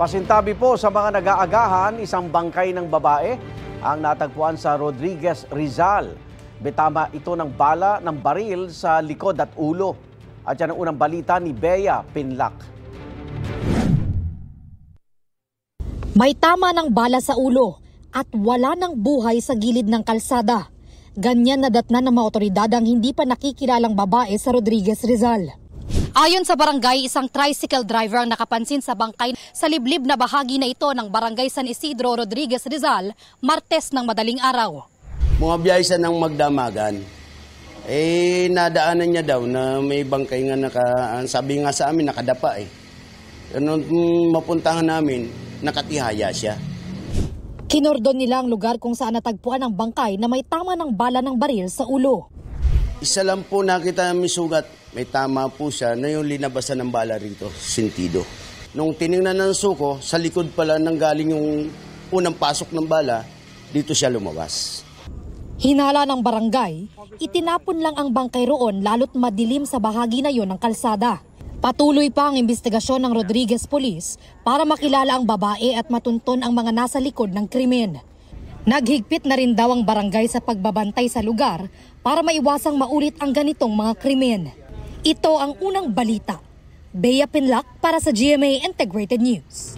Pasintabi po sa mga nag-aagahan, isang bangkay ng babae ang natagpuan sa Rodriguez, Rizal. Betama ito ng bala ng baril sa likod at ulo. At yan ang unang balita ni Bea Pinlac. May tama ng bala sa ulo at wala ng buhay sa gilid ng kalsada. Ganyan nadatnan ng mga otoridad ang hindi pa nakikilalang babae sa Rodriguez, Rizal. Ayon sa barangay, isang tricycle driver ang nakapansin sa bangkay sa liblib na bahagi na ito ng barangay San Isidro, Rodriguez, Rizal, Martes ng madaling araw. Mga biyahe siya ng Magdamagan, nadaanan niya daw na may bangkay nga sabi nga sa amin nakadapa Nung mapuntahan namin, nakatihaya siya. Kinordon nila ang lugar kung saan natagpuan ang bangkay na may tama ng bala ng baril sa ulo. Isa lang po nakita namin sugat, may tama po siya na yung linabasan ng bala rito, sentido. Nung tiningnan ng suko, sa likod pala nang galing yung unang pasok ng bala, dito siya lumabas. Hinala ng barangay, itinapon lang ang bangkay roon lalo't madilim sa bahagi na yon ng kalsada. Patuloy pa ang investigasyon ng Rodriguez Police para makilala ang babae at matunton ang mga nasa likod ng krimen. Naghigpit na rin daw ang barangay sa pagbabantay sa lugar para maiwasang maulit ang ganitong mga krimen. Ito ang unang balita. Bea Pinlac para sa GMA Integrated News.